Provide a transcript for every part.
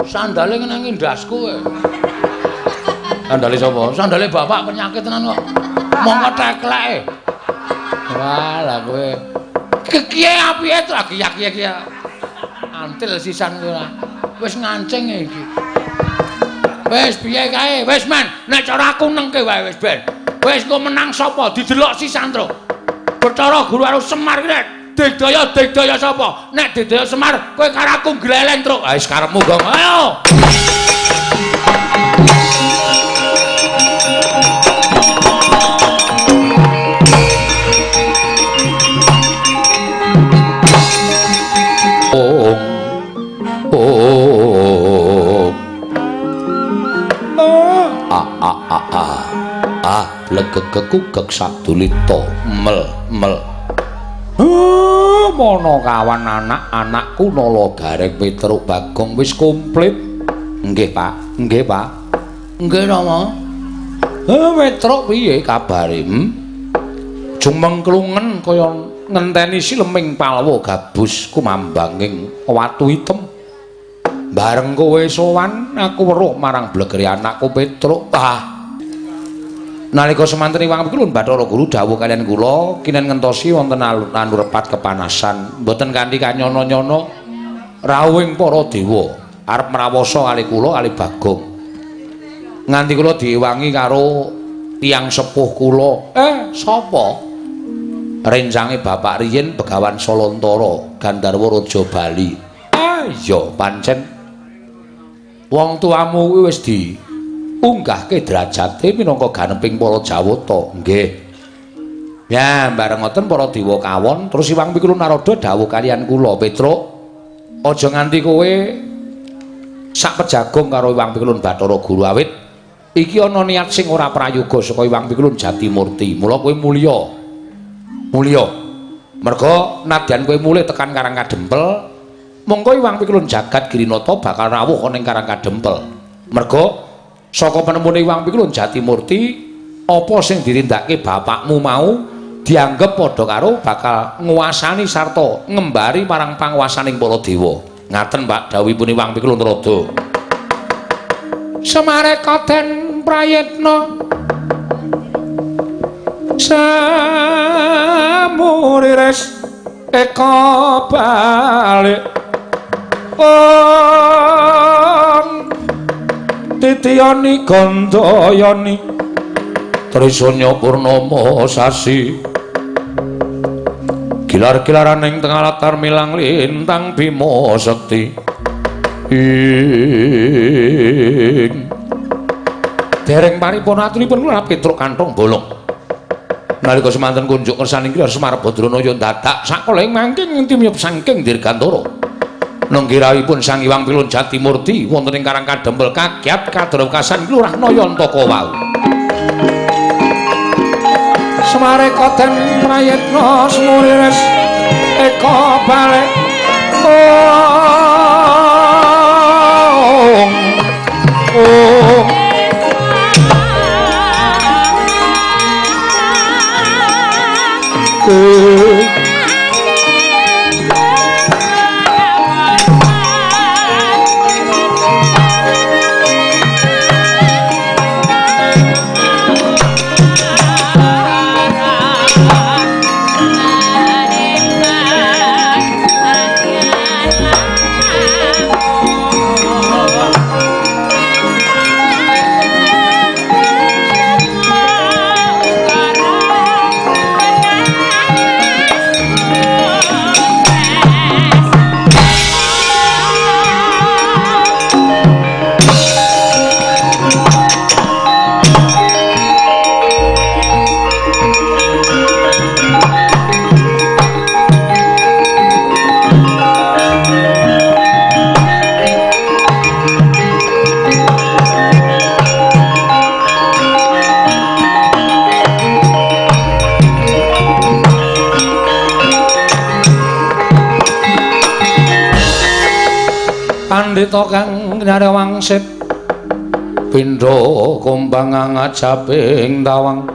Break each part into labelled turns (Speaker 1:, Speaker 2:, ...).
Speaker 1: Sandale ngenengi ndasku kowe. Sandale sapa? Sandale bapak penyakit tenan kok. Mongko tekleke. Wah, lah kowe. Kiye apike to lagi kiye. Antil sisan kowe. Wis ngancing iki. Wis piye kae? Wis men, nek cara aku nengke wae wis ben. Wis engko menang sapa didelok sisan tro. Percara Guru Aru Semar ki nek digdaya sapa? Nek digdaya Semar kowe karo aku gleleng tro. Ha wis karepmu gong. Ayo. Legegekugek sadulita mel. Mono kawan anak-anakku nala gareng Petruk Bagong wis komplit. Nggih, Pak. Nggih, Pak. Nggih, Rama. Petruk piye kabare? Jumeng klungen kaya ngenteni sileming palwa gabus kumambanging watu item. Bareng kowe sowan aku weruh marang blegere anakku Petruk. Nalika semanten Iwang Pikulun Bathara Guru dawuh kaliyan kula kinen ngentosi wonten alur repat kepanasan mboten kanthi kanyono-nyono rawuhing para dewa arep mrawasa kali kula kali Bagong nganti kula diwangi karo tiyang sepuh kula sapa rencange bapak riyin Begawan Salantara Gandharwa Raja Bali iya pancen wong tuamu kuwi wis unggahke derajate minangka ganeping para Jawata. Nggih. Ya, bareng ngoten para dewa kawon, terus Iwang Pikulun Narada dawuh kaliyan kula, Petruk, aja nganti kowe sak pejagong karo Iwang Pikulun Bathara Guru awit iki ana niat sing ora prayoga saka Iwang Pikulun Jatimurti. Mula kowe mulya. Mulya. Merga nadyan kowe mulih tekan Karang Kadempel, mongko Iwang Pikulun Jagat Girinata bakal rawuh ana ing Karang Kadempel. Merga saka penemune Iwang Pikulun Jatimurti apa sing dirindakake bapakmu mau dianggep padha karo bakal nguasani sarta ngembari marang panguwasaning para dewa. Ngaten Pak dawuhipun Iwang Pikulun Rada. Semareka den prayitna samuriris eka balik Titiyani Gandayani Trisanya Purnama sasi gilar-gilaraning tengah latar milang lintang Bima Sekti dereng paripurna aturipun kula Petruk kantong bolong nalika semanten kunjuk kersaning Ki Semar Badranaya dadak sakoling mangking timyup saking Dirgantara nenggirawipun Sang Iwang Pikulun Jatimurti wonten ing Karang Kadempel kagiat kadrewkasan Lurah Nayantaka wau. Semareka den prayitna semuriris eka balik Pandhita kang nyare wangsit pindha kumbang ngajaping tawang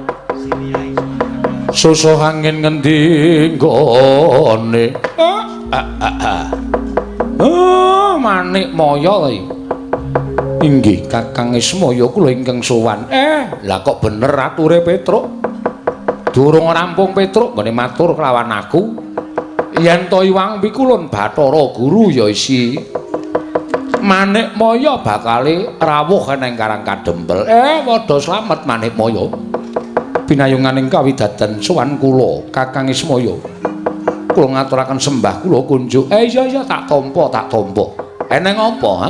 Speaker 1: susuh angin ngendi nggone manik moyo iki Inggih Kakang Ismaya kula ingkang sowan. Lah kok bener ature Petruk? Durung rampung Petruk nggone matur kelawan aku. Yen to Iwang Pikulun Bathara Guru ya isi Manikmaya bakale rawuh ning Karang Kadempel. Padha slamet Manikmaya. Pinayunganing kawidadan sowan kula Kakang Ismaya. Kula ngaturaken sembah kula kunjuk. Iya tak tampa. Eneng apa, ha?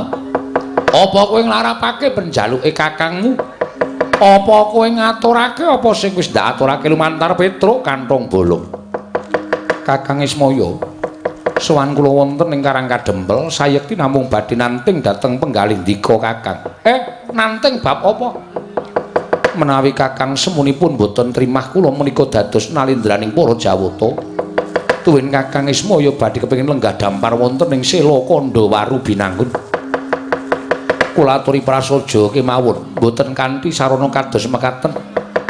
Speaker 1: Apa kowe nglarapake penjaluke kakangmu? Apa kowe ngaturake apa sing wis ndak aturake lumantar Petruk kantong bolong? Kakang Ismaya, sowan kula wonten ing Karang Kadempel, sayekti namung badhe nanting dhateng penggalih ndika Kakang. Nanting bab apa? Menawi Kakang semunipun boten trimah kula menika dados nalindraning para Jawata. Tuwin Kakang Ismaya badhe kepengin lenggah dampar wonten ing Sela Kandawaru Binangun. Kula aturi prasaja kemawon, boten kanthi sarana kados mekaten.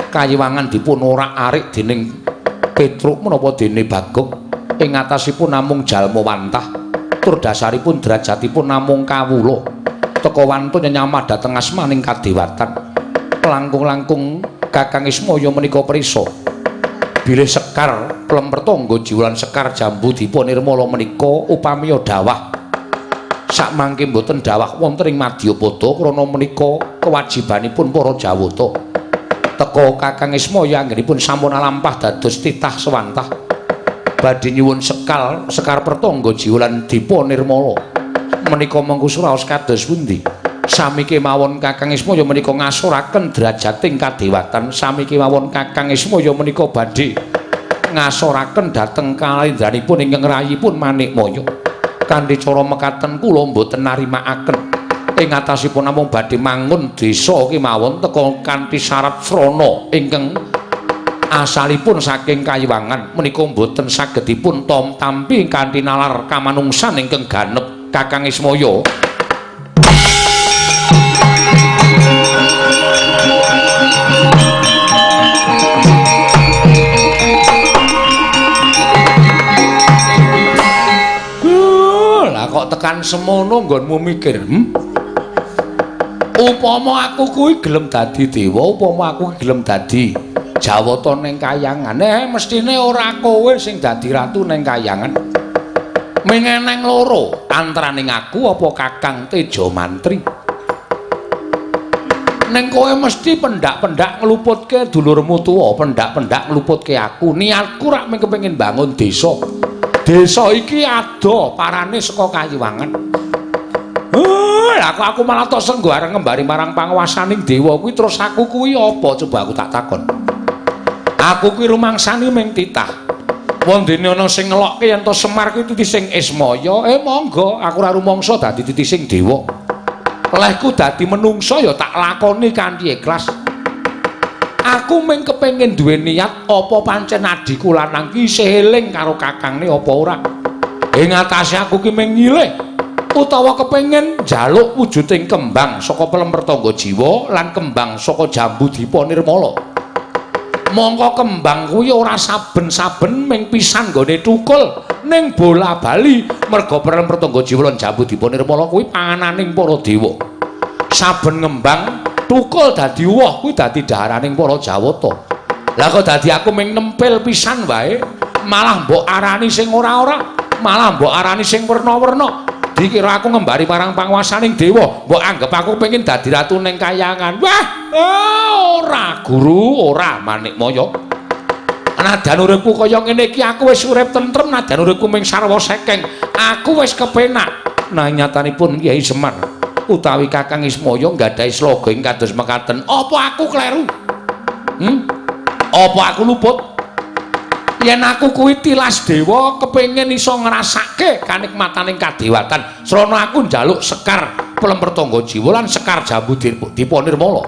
Speaker 1: Kayiwangan dipun orak-arik dening Petruk menapa dene Bagong ing atasipun namung jalma wantah, tur dasaripun derajatipun namung kawula. Teka wantun nyamah dhateng asmaning kadewatan. Langkung-langkung Kakang Ismaya menika prisa bilih Sekar Plempertangga Jiwulan Sekar Jambu Dipa Nirmala menika upamiya dawah sakmangke boten dawah wonten ing Madyapada krana menika kewajibanipun para Jawata. Teka Kakang Ismaya anggenipun sampun alampah dados titah sewantah badhe nyuwun Sekar Pertangga Jiwulan Dipa Nirmala menika mengku suraos kados pundi? Sami kemawon Kakang Ismaya menika ngasoraken drajating kadewatan. Sami kemawon Kakang Ismaya menika badhe ngasoraken dhateng kalendranipun ingkang rayipun Manikmaya. Kanthi cara mekaten kula mboten narimakaken ing atasipun namung badhe mangun desa kemawon teka kanthi syarat srana ingkang asalipun saking Kayiwangan menika mboten sagedipun tampi kanthi nalar kamanungsan ingkang ganep. Kakang Ismaya kok tekan semono nggonmu mikir, upama aku kuwi gelem dadi dewa, upama aku gelem dadi Jawata ning Kahyangan, mestine ora kowe sing dadi ratu ning Kahyangan. Ming eneng loro, antaraning aku apa Kakang Teja Mantri. Ning kowe mesti pendak-pendak ngluputke dulurmu tuwa, pendak-pendak ngluputke aku. Niatku rak mung kepengin bangun desa. Desa iki ada parane saka Kayiwangan. Aku malah tok senggo areng ngembari marang panguwasaning dewa kuwi terus aku kuwi apa coba aku tak takon. Aku kuwi rumangsani ming titah. Wondene ana sing ngelokke yen to Semar kuwi titi sing Ismaya, monggo aku ora rumangsa dadi titi sing dewa. Lehku dadi menungsa ya tak lakoni kanthi ikhlas. Aku mung kepengin duwe niat apa pancen adiku lanang ki isih eling karo kakangne apa ora. Ing atase aku ki mung nyilih utawa kepengin njaluk wujuding kembang saka Plempertangga Jiwa lan kembang saka Jambu Dipa Nirmala. Mongko kembang kuwi ora saben-saben ming pisan nggone tukul ning bola-bali merga Plempertangga Jiwa lan Jambu Dipa Nirmala kuwi pangananing para dewa. Saben ngembang tukul dadi woh kuwi dadi dhaharaning para Jawata. Lah kok dadi aku ming nempel pisan wae, malah mbok arani sing ora-ora, malah mbok arani sing werna-werna. Dikira aku ngembari marang panguwasaning dewa, mbok anggap aku pengin dadi ratu ning Kahyangan. Wah, ora Guru, ora Manikmaya. Nadan uripku kaya ngene iki aku wis urip tentrem, nadan uripku ming sarwa sekeng. Aku wis kepenak. Nah nyatanipun Kyai Semar utawi Kakang Ismaya nggadahi sloga ing kados mekaten. Apa aku kleru? Apa aku luput? Yen aku kuwi tilas dewa kepengin iso ngrasake kanikmataning kadewatan, srana aku njaluk Sekar Plempertangga Jiwa lan Sekar Jambu Dipa Nirmala.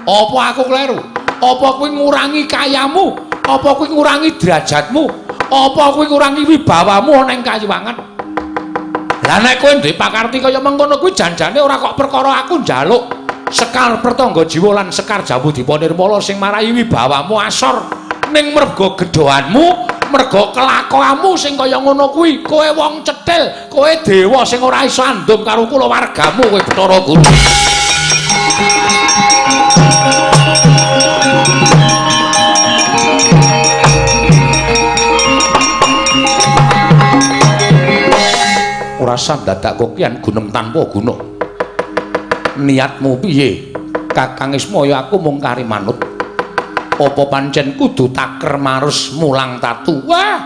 Speaker 1: Apa aku kleru? Apa kuwi ngurangi kayamu? Apa kuwi ngurangi derajatmu? Apa kuwi ngurangi wibawamu ana ing Kayiwangan? Lah nek kowe duwe pakarti kaya mengkono kuwi janjane ora kok perkara aku njaluk Sekar Pertangga Jiwa lan Sekar Jambu Dipa Nirmala sing marai wibawamu asor, ning merga gedhoanmu, merga kelakuanmu sing kaya ngono kuwi. Kowe wong cethil, kowe dewa sing ora iso andum karo kulawargamu kowe Bathara Guru. ora sah dadak kokian gunem tanpa guna. Niatmu piye? Kakang Ismaya aku mung kari manut. Apa pancen kudu taker marus mulang tatu? Wah.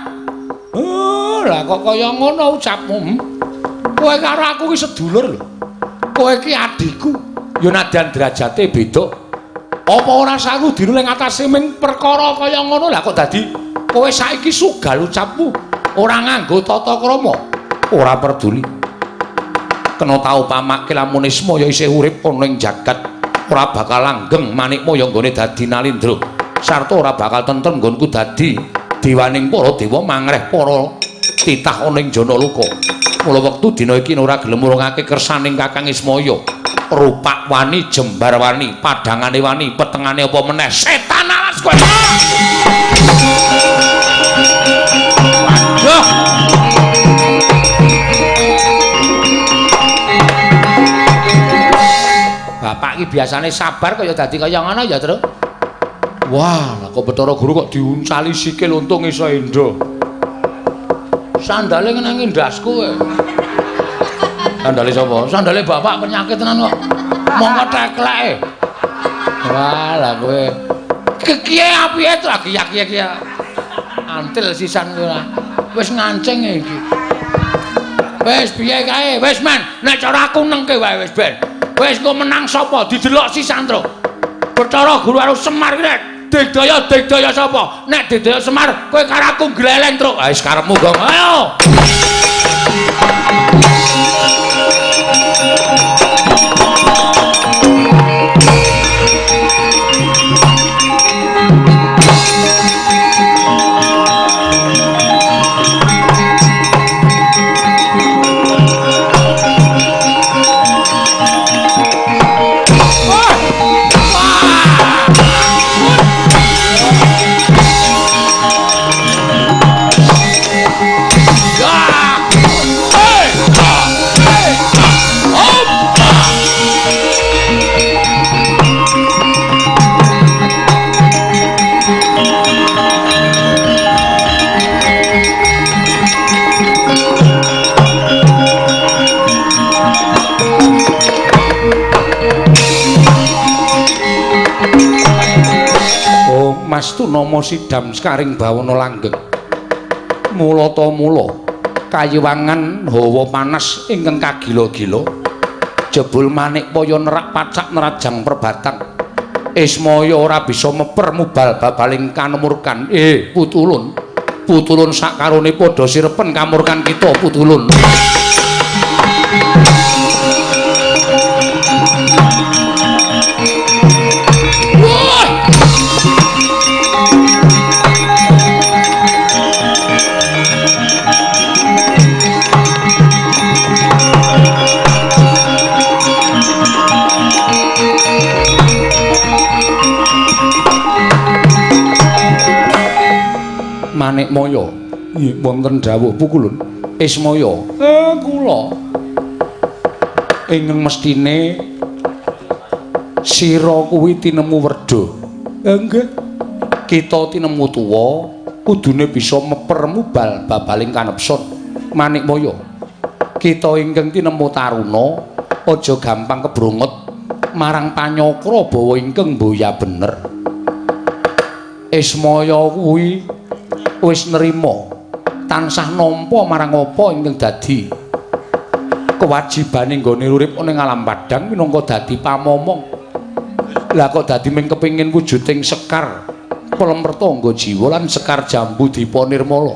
Speaker 1: Lah kok kaya ngono ucapmu. Kowe karo aku ki sedulur lho. Kowe ki adikku. Ya nadyan derajate beda. Apa ora saru dinu ning atase ming perkara kaya ngono lah kok dadi kowe saiki sugal ucapmu ora nganggo tata krama. Ora peduli. Kena tau pamake lamun Ismaya isih urip ana ing jagat ora bakal langgeng Manikmaya nggone dadi Nalindra. Sarta ora bakal tentrem nggonku dadi dewaning para dewa mangreh para titah ana ing Janaloka. Mula wektu dina iki ora gelem urungake kersaning Kakang Ismaya. Rupak wani, jembar wani, padangane wani, petengane apa meneh setan alas kowe. Waduh. Bapak iki biasane sabar kaya dadi kaya ngono ya, Tru. Wah, lah kok Bathara Guru kok diuncali sikil untung iso endo. Sandale ngeneng ndasku kowe. Sandale sapa? Sandale bapak penyakit tenan kok. Monggo tekleke. Wah, lah kowe. Kiye apiye to lagi kiye. Antil sisan kowe. Wis ngancing iki. Wis piye kae? Wis men, nek cara aku nengke wae wis ben. Wis engko menang sapa? Didelok sisan, Tru. Bathara Guru karo Semar ki digdaya sapa? Nek digdaya Semar, kowe karo aku gleleng, Tru. Ha wis karepmu, Gong. Ayo. Astuna sidam skaring bawana langgeng. Mula ta mula kayiwangan hawa panas ingkang kagila-gila. Jebul Manikmaya nerak pacak nerajang perbatang. Ismaya ora bisa meper mubal babaling kanemurkan. Putulun. Putulun sakarone padha sirepen kamurkan kita Putulun. Manikmaya, nggih wonten dawuh Pukulun. Ismaya, kula ingkang mestine sira kuwi tinemu werda. Nggih. Kita tinemu tuwa kudune bisa meper mubal babaling kanepsun. Manikmaya, kita ingkang tinemu taruna aja gampang kebrungut marang panyakra bawa ingkang mboya bener. Ismaya kuwi wis nerima tansah nampa marang apa ingkang dadi kewajibane nggone urip ning alam padang minangka dadi pamomong. Lah kok dadi mung kepengin wujuding sekar pelempertangga jiwa lan sekar jambu dipa nirmala.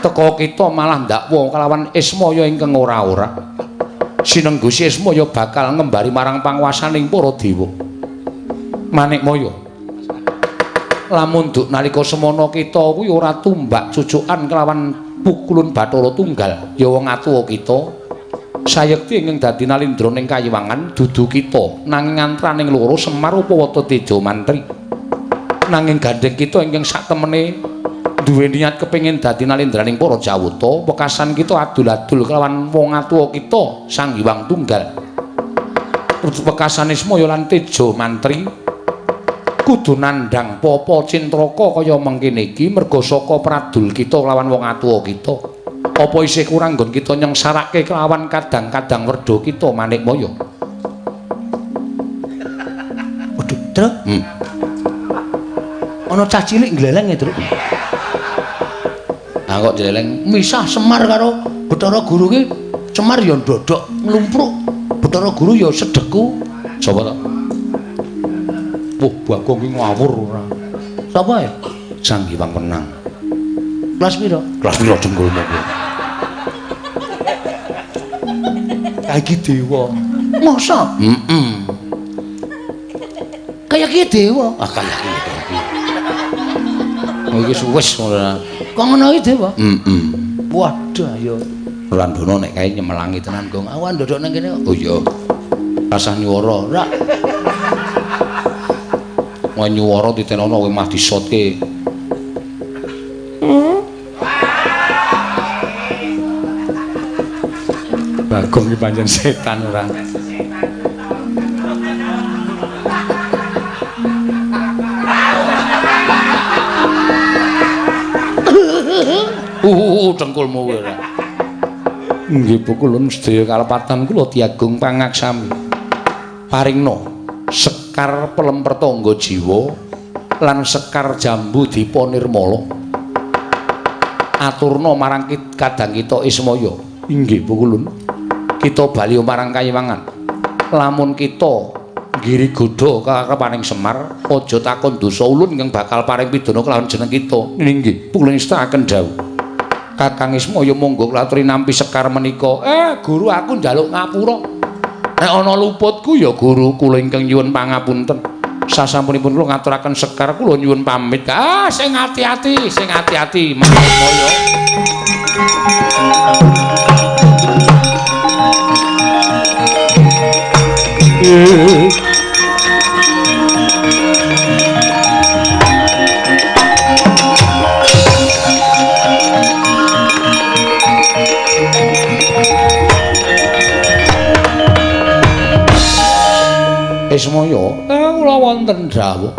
Speaker 1: Teka kita malah ndakwa kelawan Ismaya ingkang ora-ora. Sinenggu Ismaya bakal ngembari marang panguwasaning para dewa. Manikmaya, lamun nduk nalika semana kita kuwi ora tumbak cucukan kelawan Pukulun Bathara Tunggal ya wong atuwa kita sayekti ingkang dadi Nalindra ning Kayiwangan dudu kita nanging antraning loro Semar Upawata Teja Mantri nanging gandeng kita ingkang satemene duwe niat kepengin dadi Nalindraning para Jawata wekasan kita adul-adul kelawan wong atuwa kita Sang Hyang Tunggal wekasan Ismaya lan Teja Mantri kudu nandhang papa cintraka kaya mengkene iki merga saka pradul kita lawan wong atuwa kita. Apa isih kurang nggon kita nyengsarake kelawan kadang-kadang werda kita Manikmaya?
Speaker 2: Waduh, Truk. Ana cah cilik gleleng ya, Truk.
Speaker 1: Ah kok jeleng
Speaker 2: Misah Semar karo Bathara Guru ki, Semar ya ndodok nglumpruk, Bathara Guru ya sedheku.
Speaker 1: sapa to? Wah, Bagong ki ngawur ora.
Speaker 2: Sapa ya?
Speaker 1: Sang Hyang Wenang.
Speaker 2: Kelas piro?
Speaker 1: Kelas piro jenggolmu kuwi?
Speaker 2: Kayak dewa. Masa? Kayak ki dewa.
Speaker 1: Ah kayak iki. Oh iki wis ngono.
Speaker 2: Kok ngono iki dewa?
Speaker 1: Waduh
Speaker 2: ayo.
Speaker 1: Landana nek kae nyemelangi tenan Gong.
Speaker 2: Awan ndodok nang kene kok.
Speaker 1: Oh iya. Rasah nyuwara.
Speaker 2: Ra.
Speaker 1: Wah nyuwara ditenono kowe mah disotke. Bagong iki pancen setan ora. Dengkulmu kowe ora. Nggih pukulun sedaya kalepatan kula Diagung Pangaksami. Paringna sekar pelemper tangga jiwa lan sekar jambu dipa nirmala. Aturna marang kadang kita Ismaya. Inggih pukulun. Kita bali marang Kayiwangan. Lamun kita ngiri godha kakarepaning Semar, aja takon dosa ulun ingkang bakal paring pidana kelawan jeneng kita. Inggih pukulun istakaken dawuh. Kakang Ismaya monggo klaturi nampi sekar menika. Guru aku njaluk ngapura. Nek ana luputku ya Guru kula ingkang nyuwun pangapunten. Sasampunipun kula ngaturaken sekar kula nyuwun pamit. Sing ati-ati, sing ati-ati Manikmaya. Ismaya, kula wonten dawuh.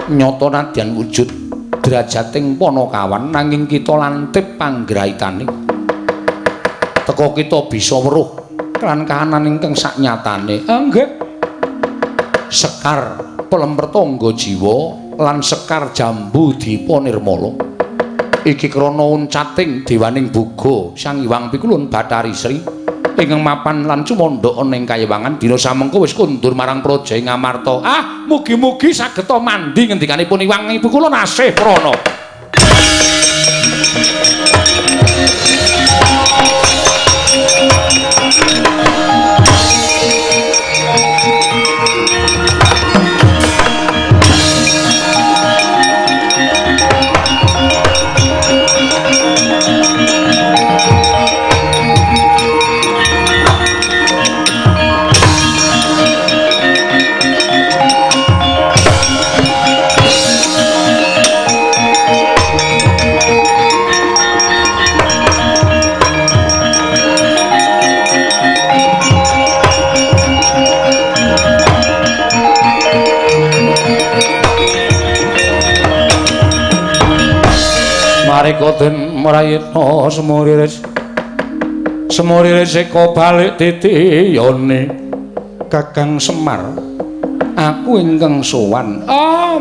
Speaker 1: Nyata nadyan wujud drajating Panakawan nanging kita lantip panggraitane. Teka kita bisa weruh kan kahanan ingkang saknyatane. Nggih. Sekar pelemper tangga jiwa lan sekar jambu dipa nirmala. Iki krana uncating dewaning buga Sang Hyang Pikulun Bathari Sri ingkang mapan lan cumandha ana ing Kayiwangan dina samengko wis kundur marang Praja ing Ngamarta. Mugi-mugi sageta mandi ngendikanipun Hyang Pikulun asih prana. Marikoten marayitna semuriris seka balik titiyane Kakang Semar aku ingkang sowan.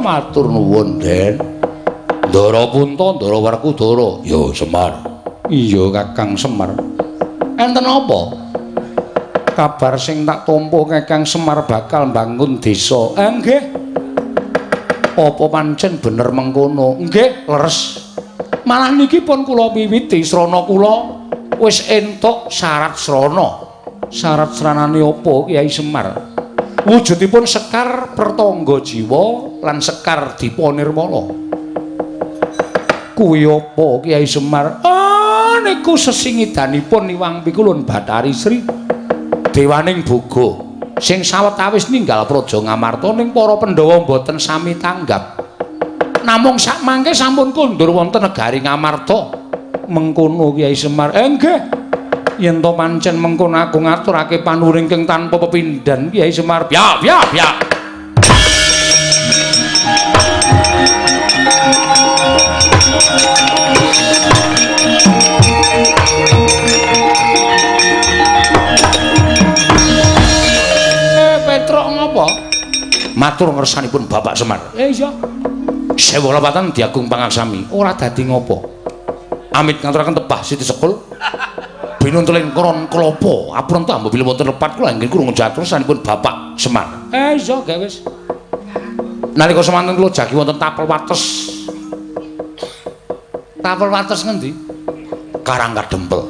Speaker 1: Matur nuwun Den. Ndara Punta Ndara Werkudara. Ya Semar. Iya Kakang Semar. Enten apa? Kabar sing tak tampa Kakang Semar bakal mbangun desa. Nggih. Apa pancen bener mengkono? Nggih, leres. Malah niki pun kula wiwiti srana kula wis entuk syarat srana. Syarat sranane apa Kyai Semar? Wujudipun sekar pertangga jiwa lan sekar dipa nirmala. Kuwi apa Kyai Semar? Niku sesingidanipun Hyang Pikulun Bathari Sri dewaning buga sing sawetawis ninggal Praja Ngamarta ning para Pandhawa mboten sami tanggap. Namung sak mangke sampun kundur wonten negari Ngamarta. Mengkono Kyai Semar. Nggih. Yen to pancen mengkono aku ngaturake panuringking tanpa pepindhan Kyai Semar. Biak. matur ngersanipun Bapak Semar.
Speaker 2: Iya.
Speaker 1: Sewu lepatan diagung pangaksami. Ora dadi ngopo. Amit ngaturaken tebah Siti Sekul. Binuntuling koron klopo. Apuran ta mbila wonten lepat kula inggih krungu jatur sanipun Bapak Semar.
Speaker 2: Iya, gak wis.
Speaker 1: Nalika semanten kula jagi wonten tapel wates. Tapel wates ngendi? Karang Kadempel.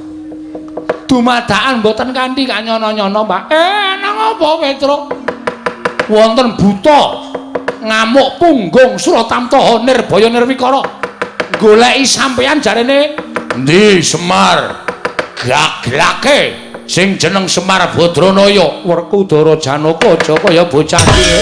Speaker 1: Dumadakan mboten kanthi kanyono-nyono, Pak. Nang apa Petruk? Wonten buta ngamuk punggung Suratamtaha Nirbaya Nirwikara. Goleki sampeyan jarene endi Semar? Grak-grake sing jeneng Semar Badranaya. Werkudara Janaka aja kaya bocah iki.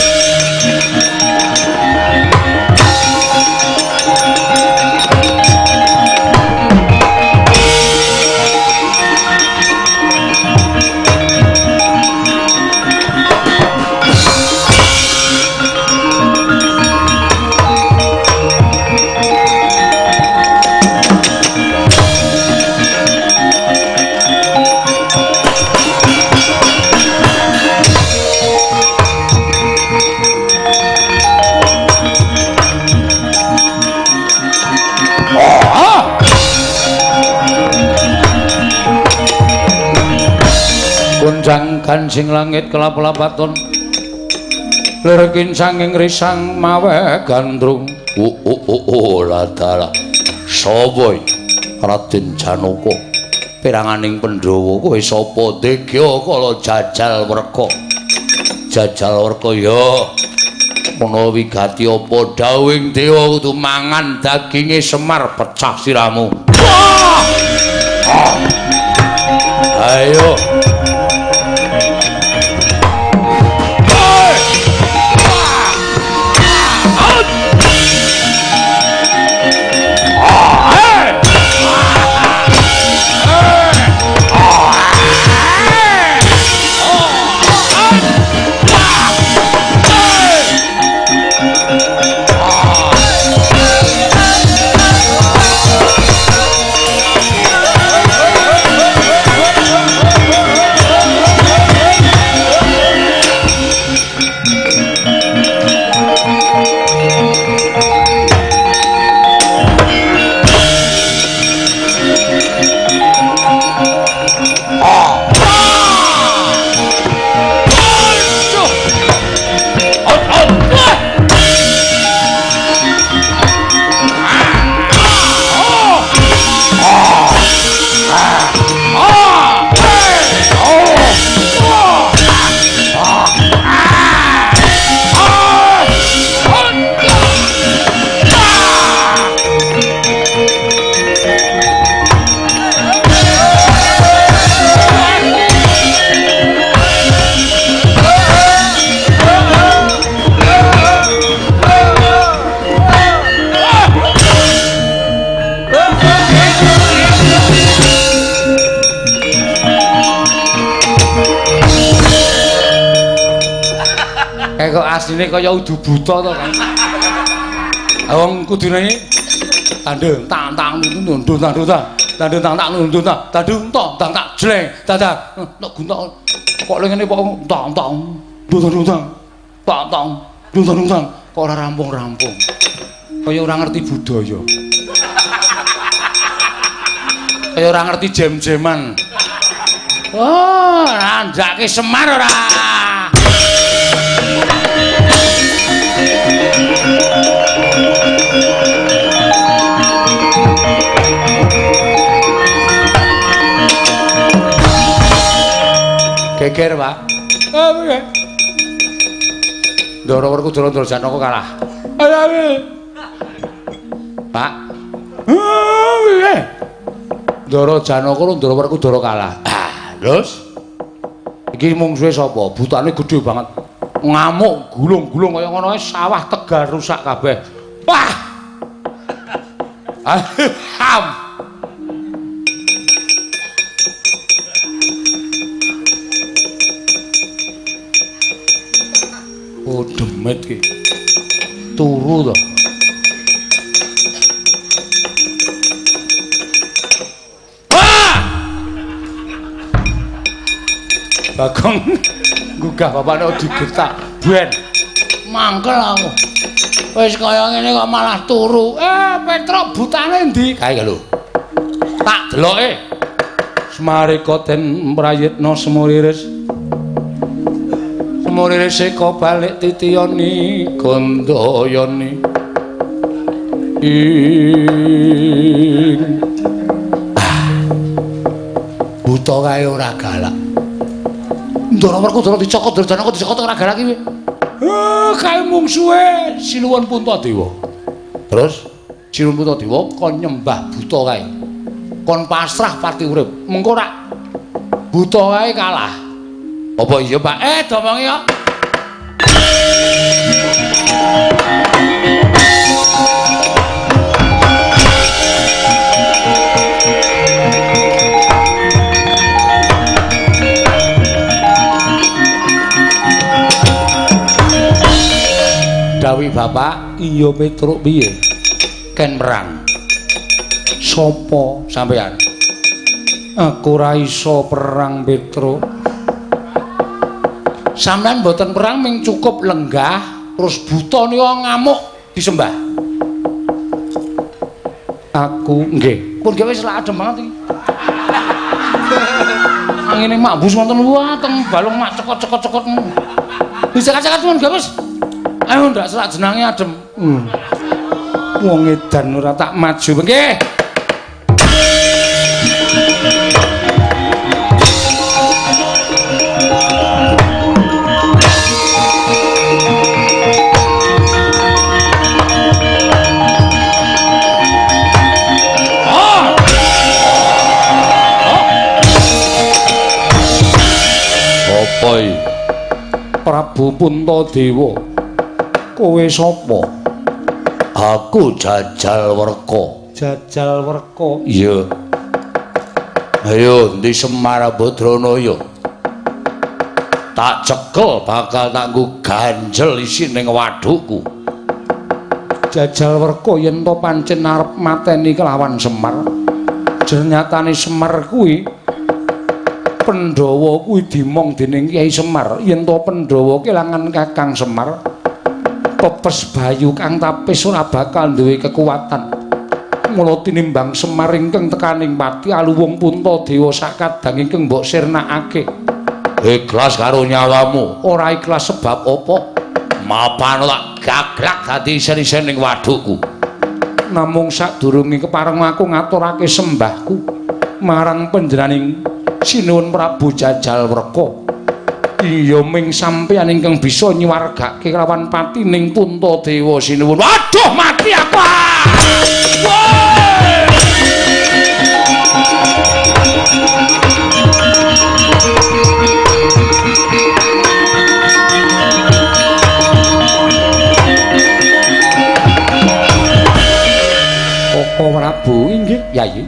Speaker 1: Kunjang kancing langit kelap-lapaton lerekin sanging risang mawe gandrung ladala sapa Raden Janaka peranganing Pandhawa kowe sapa Degya kala Jajal Werka ya ana wigati apa dawing dewa kudu mangan daginge Semar pecah siramu. Ayo kok asline kaya udu buta to kan. Wong kudune tandung tang tang nundun tang tandung tang tang nundun tandung tang tang jleng dadak nek guntak kok ngene kok tang tang nundun tang tang nundun tang kok ora rampung-rampung. Kaya ora ngerti budaya. Kaya ora ngerti jem-jeman. Oh, ranjake Semar ora. Geger, Pak. Oh, piye? Ndara Werkudara Janaka kalah. Ayo. Pak. Oh, piye? Ndara Janaka karo Ndara Werkudara kalah. Terus iki mungsuhe sapa? Butane gedhe banget. Ngamuk, gulung-gulung kaya ngono sawah Tegal rusak kabeh. Wah! Ham. Oh, demet ki. Turu to. Bagong gugah bapakne digetak ben
Speaker 2: mangkel aku. Wis kaya ngene kok malah turu. Petro butane ndi? Kae lho. Tak deloke. Smarika den mrayitna semuriris. Semuriris seka balik titiyani gandayani. Buta kae ora galak. Ndara Werkudara dicokot Durjana kok dicokot ora galak iki. Kae mungsuhe Sinuwun Puntadewa. Terus Sinuwun Puntadewa kon nyembah buta kae. Kon pasrah pati urip. Mengko rak buta kae kalah. Apa iya, Pak? Domongi kok. Dawi bapak, iya Petruk piye? Ken perang. Sopo sampean? Aku ora iso perang, Petruk. Sampean mboten perang ming cukup lenggah terus buta nika ngamuk disembah. Aku nggih, pun gawe selak adem banget iki. Angine mabus wonten wateng balung mak cekot-cekot-cekot. Bisa kacak-kacak pun gawe. Ayo ndak selak jenenge adem. Wong edan ora tak maju. Nggih. Apa Prabu Puntadewa? Kowe sapa? Aku Jajal Werka. Jajal Werka. Iya. Ayo ndi Semar Badranaya. Tak cekel bakal tak nggo ganjel isi ning wadukku. Jajal Werka yen to pancen arep mateni kelawan Semar. Ternyatane Semar kuwi Pandhawa kuwi dimong dening Kyai Semar. Yen to Pandhawa kelangan Kakang Semar, pepes Bayu kang tapis ora bakal duwe kekuatan. Mula tinimbang Semar ingkang tekaning pati aluwung Puntadewa sakadang ingkang mbok sirnakake. Ikhlas karo nyawamu. Ora ikhlas sebab apa? Mapan tak gaglak dadi isen-isen ning wadukku. Namung sadurunge kepareng aku ngaturake sembahku marang panjenenganing Sinuwun Prabu Jajal Werka. Iya ming sampeyan ingkang bisa nyuwargake kelawan patining Puntadewa Sinuwun. Waduh mati aku. Koko Prabu inggih, Yayi.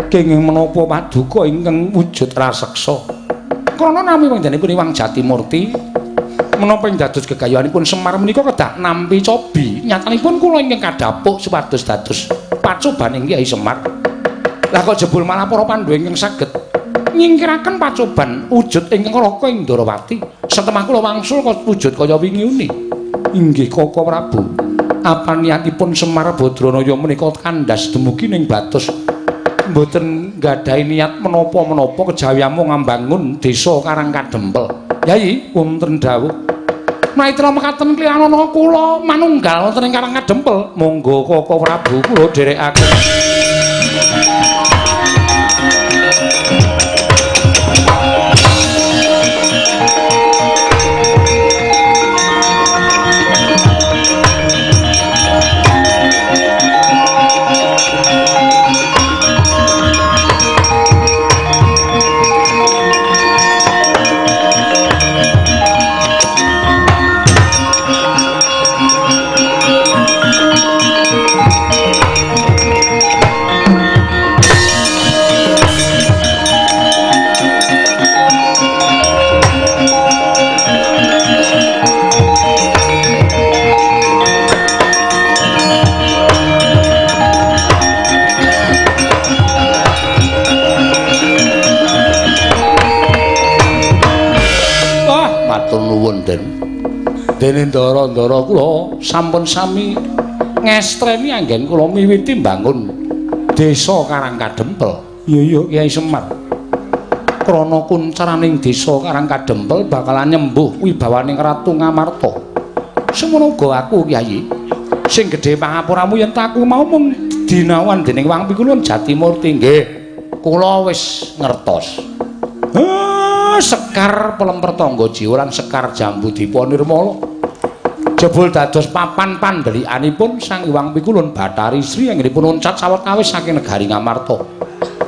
Speaker 2: Kenging menapa paduka ingkang wujud raseksa. Krana nami panjenenganipun Iwang Jatimurti menapa ing dados gegayanipun Semar menika kedah nampi cobi. Nyatanipun kula ingkang kadhapuk supados dados pacobaning Kyai Semar. Lah kok jebul malah para Pandhawa ingkang saged nyingkiraken pacoban wujud ingkang Raka Indrawati. Setemah kula wangsul kok wujud kaya wingi uni. Inggih Koko Prabu. Apa niatipun Semar Badranaya menika kandhas dumugi ning Batus? Mboten nggadahi niat menapa-menapa kejawi amung ngambangun desa Karang Kadempel. Yayi, wonten dawuh. Maitra mekaten kliyanana kula manunggal wonten ing Karang Kadempel. Monggo Koko Prabu kula dherekaken. Dene ndara-ndara kula sampun sami ngestreni anggen kula miwiti mbangun desa Karangkadempel. Iya Kyai Semar. Krana kuncaraning desa Karangkadempel bakalan nyembuh wibawaning Ratu Ngamarta. Semono uga aku Kyai. Sing gedhe pangapuramu yen aku mau mung dinawan dening Wang Pikulun Jatimurti nggih. Kula wis ngertos. Sekar pelemper tangga jiwa lan sekar jambu dipa nirmala jebul dados papan pandhelikanipun Sang Hyang Pikulun Bathari Sri anggenipun uncat sawetawis saking negari Ngamarta.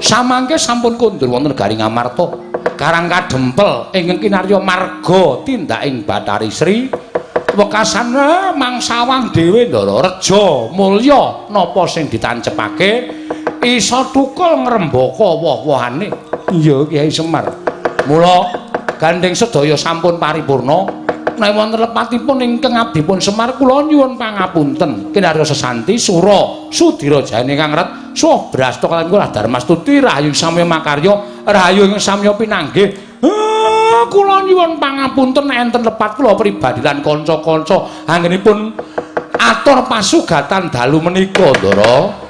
Speaker 2: Samangke sampun kondur wonten negari Ngamarta Karangkadempel ingkang kinarya marga tindaking Bathari Sri wekasan mangsawang dhewe ndara reja mulya napa sing ditancepake isa tukul ngrembaka woh-wohane. Iya Kyai Semar. Mula gandeng sedaya sampun paripurna menawi wonten lepatipun ingkang abdipun Semar kula nyuwun pangapunten kinarya sesanti sura sudira jane kang ret suh brasta kaliyan kula Darmastuti rahayu samya makarya rahayu ing samya pinanggih. Kula nyuwun pangapunten enten lepat kula pribadi lan kanca-kanca anggenipun atur pasugatan dalu menika Ndara.